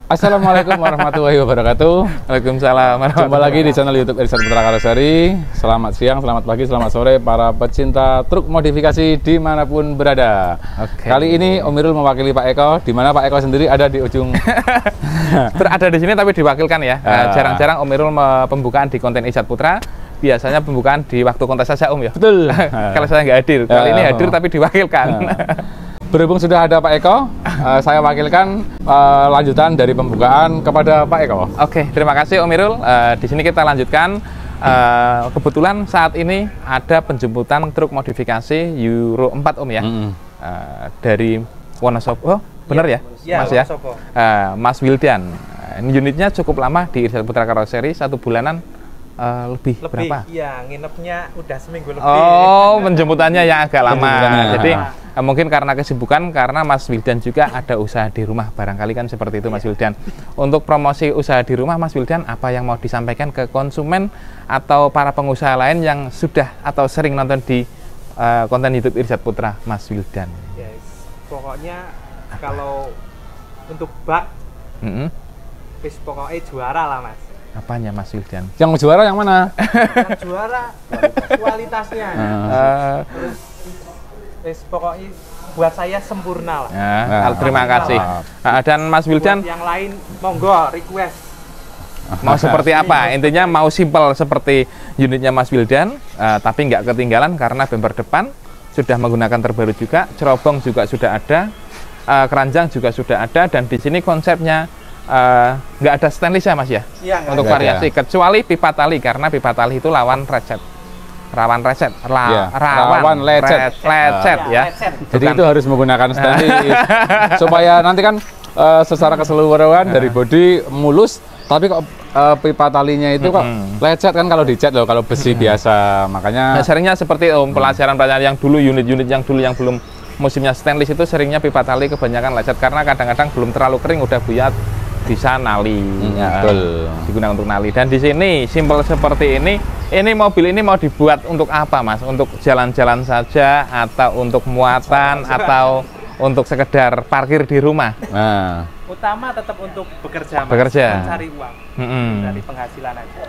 Assalamualaikum warahmatullahi wabarakatuh. Waalaikumsalam. Jumpa lagi di channel YouTube Irsyad Putra Karoseri. Selamat siang, selamat pagi, selamat sore para pecinta truk modifikasi dimanapun berada. Kali ini Om Irul mewakili Pak Eko, di mana Pak Eko sendiri ada di ujung. Berada di sini tapi diwakilkan ya. Jarang-jarang Om Irul pembukaan di konten Irsyad Putra. Biasanya pembukaan di waktu kontes saja Om ya. Betul. Kalau saya nggak hadir, kali ini hadir tapi diwakilkan. Berhubung sudah ada Pak Eko, saya wakilkan lanjutan dari pembukaan kepada Pak Eko. Oke, terima kasih Om Irul. Di sini kita lanjutkan. Kebetulan saat ini ada penjemputan truk modifikasi Euro 4 Om ya. Dari Wonosobo. Oh, benar ya? Mas ya? Mas Wildan. Unitnya cukup lama di Irsyad Putra Karoseri, 1 bulanan. Lebih berapa? Iya, nginepnya udah seminggu lebih. Oh, penjemputannya yang agak lama. Jadi mungkin karena kesibukan, karena Mas Wildan juga ada usaha di rumah, barangkali kan seperti itu Mas Wildan. Untuk promosi usaha di rumah Mas Wildan, apa yang mau disampaikan ke konsumen atau para pengusaha lain yang sudah atau sering nonton di konten YouTube Irsyad Putra, Mas Wildan? Yes. Pokoknya kalau untuk bak, pokoknya juara lah Mas. Apanya Mas Wildan? Yang juara yang mana? Yang juara kualitasnya. Terus pokoknya buat saya sempurna lah. Terima kasih. Dan Mas Wildan, yang lain monggo request. Mau seperti apa? Intinya mau simple seperti unitnya Mas Wildan, tapi nggak ketinggalan karena bumper depan sudah menggunakan terbaru juga, cerobong juga sudah ada, keranjang juga sudah ada, dan di sini konsepnya nggak ada stainless ya Mas ya? Iya, untuk variasi, kecuali pipa tali, karena pipa tali itu rawan lecet, rawan lecet. Ya. Jadi itu harus menggunakan stainless supaya nanti kan secara keseluruhan dari bodi mulus, tapi kok pipa talinya itu kok lecet kan kalau dicat loh, kalau besi biasa. Makanya seringnya seperti pelajaran-pelajaran yang dulu, unit-unit yang dulu yang belum musimnya stainless itu seringnya pipa tali kebanyakan lecet karena kadang-kadang belum terlalu kering udah buyat, bisa nali, digunakan untuk nali. Dan di sini simpel seperti ini mobil ini mau dibuat untuk apa Mas? Untuk jalan-jalan saja atau untuk muatan atau untuk sekedar parkir di rumah? Utama tetap untuk bekerja, Mas. Mencari uang, dari penghasilan aja.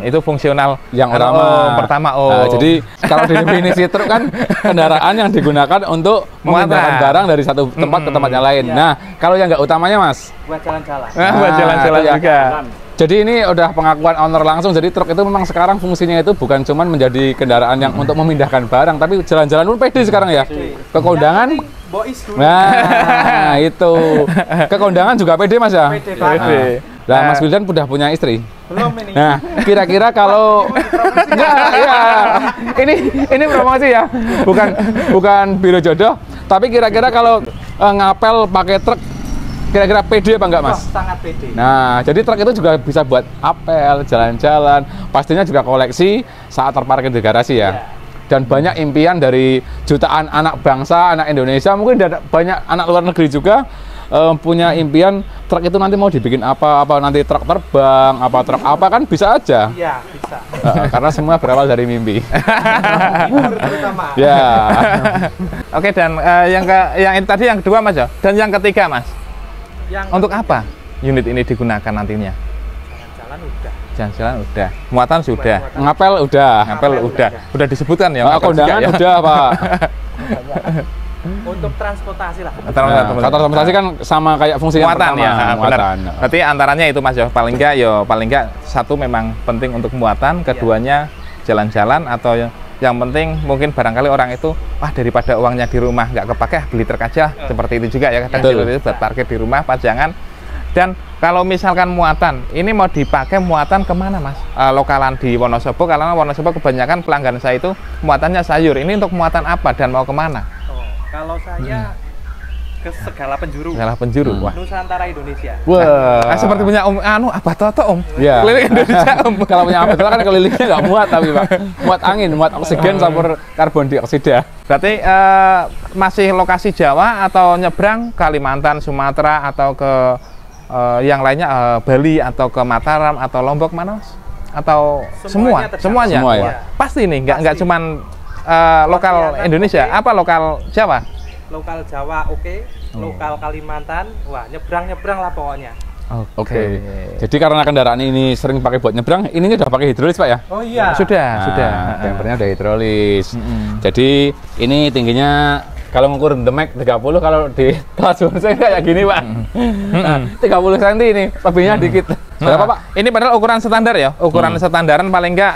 Itu fungsional yang pertama. Jadi kalau di definisi truk kan kendaraan yang digunakan untuk memindahkan barang dari satu tempat ke tempat yang lain. Nah, kalau yang nggak utamanya Mas? Buat jalan-jalan. Buat jalan-jalan juga. Jadi ini udah pengakuan owner langsung. Jadi truk itu memang sekarang fungsinya itu bukan cuma menjadi kendaraan yang untuk memindahkan barang, tapi jalan-jalan pun pede sekarang ya. Ke kondangan. Nah, itu. Ke kondangan juga pede Mas ya? Pede. Nah, Mas Wildan udah punya istri? Belum ini. Nah, kira-kira kalau ini promosi ya. Bukan biro jodoh, tapi kira-kira kalau ngapel pakai truk kira-kira pede apa enggak Mas? Sangat pede. Nah, jadi truk itu juga bisa buat apel, jalan-jalan, pastinya juga koleksi saat terparkir di garasi ya. Dan banyak impian dari jutaan anak bangsa, anak Indonesia, mungkin banyak anak luar negeri juga punya impian truk itu nanti mau dibikin apa nanti truk terbang, truk apa kan bisa aja. Iya, bisa. Karena semua berawal dari mimpi. Terutama. Ya. Oke, dan yang tadi yang kedua Mas ya, dan yang ketiga Mas. Untuk apa unit ini digunakan nantinya? Jalan-jalan udah. Jalan-jalan udah. Muatan sudah. Ngapel udah. Udah disebutkan ya. Kondangan ya? Udah Pak. Untuk transportasi lah. Transportasi kan sama kayak fungsi yang muatan pertama. Ya, benar. Muatan. Berarti antaranya itu Mas ya. Paling enggak satu memang penting untuk muatan, keduanya jalan-jalan, atau yang penting mungkin barangkali orang itu daripada uangnya di rumah nggak kepake, beli truk aja. Seperti itu juga ya, kadang itu buat parkir di rumah, pajangan. Dan kalau misalkan muatan ini mau dipakai muatan kemana Mas? Lokalan di Wonosobo, karena Wonosobo kebanyakan pelanggan saya itu muatannya sayur. Ini untuk muatan apa dan mau kemana? Kalau saya ke segala penjuru. Wah. Nusantara Indonesia. Wah. Seperti punya Abah Toto Ya. Keliling Indonesia Kalau punya Abah Toto kan kelilingnya nggak muat tapi Pak. Muat angin, muat oksigen campur karbon dioksida. Berarti masih lokasi Jawa atau nyebrang Kalimantan, Sumatera, atau ke yang lainnya, Bali atau ke Mataram atau Lombok mana? Atau semuanya? Semua ya. Pasti nih, nggak cuman lokal Indonesia, apa lokal Jawa? Lokal Jawa lokal Kalimantan, nyebrang lah pokoknya. Oke. Jadi karena kendaraan ini sering pakai buat nyebrang, ini udah pakai hidrolis Pak ya? Oh iya. Sudah. Bempernya udah hidrolis. Jadi ini tingginya kalau ngukur demek 30, kalau di kelas saya kayak gini Pak. 30 cm ini, lebihnya dikit. Berapa Pak? Ini padahal ukuran standar ya, ukuran standaran paling enggak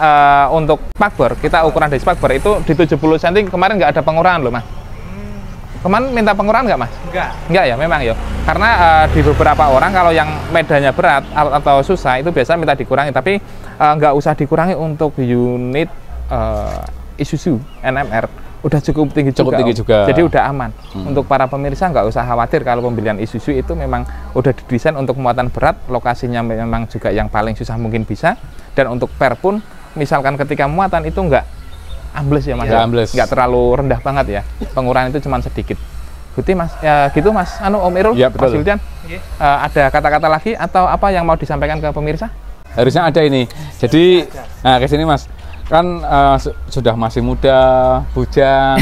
untuk spakbor. Kita ukuran dari spakbor itu di 70 cm, kemarin nggak ada pengurangan loh Mas. Kemarin minta pengurangan nggak Mas? Enggak ya, memang ya. Karena di beberapa orang kalau yang medannya berat atau susah itu biasa minta dikurangi, tapi nggak usah dikurangi untuk unit Isuzu NMR. Udah cukup tinggi juga. Jadi udah aman. Untuk para pemirsa nggak usah khawatir kalau pembelian Isuzu itu memang udah didesain untuk muatan berat, lokasinya memang juga yang paling susah mungkin bisa. Dan untuk per pun, misalkan ketika muatan itu nggak ambles ya Mas, nggak terlalu rendah banget ya. Pengurangan itu cuma sedikit. Putih Mas, ya gitu Mas. Om Irul, ya, Mas Wildan, ada kata-kata lagi atau apa yang mau disampaikan ke pemirsa? Harusnya ada ini. Jadi, nah ke sini Mas. Kan sudah masih muda, bujang,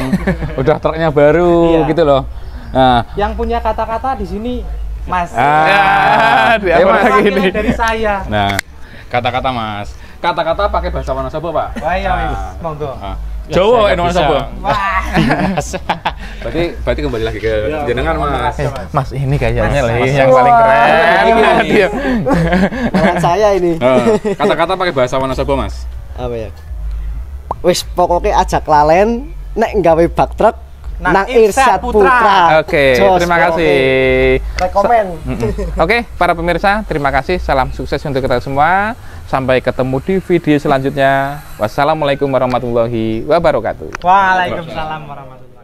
udah truknya baru gitu loh. Nah, yang punya kata-kata di sini Mas. Ini dari saya. Nah, kata-kata Mas. Kata-kata pakai bahasa Wonosobo Pak. Wah iya, monggo. Jawa Wonosobo. Berarti kembali lagi ke jenengan Mas. Mas ini kayaknya yang paling keren. Dengan saya ini. Kata-kata pakai bahasa Wonosobo Mas. Apa ya? Wis pokoknya ajak lalen nek nggawe bak truk nang Irsyad Putra. Oke, terima kasih. Rekomen. Oke, para pemirsa, terima kasih. Salam sukses untuk kita semua. Sampai ketemu di video selanjutnya. Wassalamualaikum warahmatullahi wabarakatuh. Waalaikumsalam warahmatullahi wabarakatuh.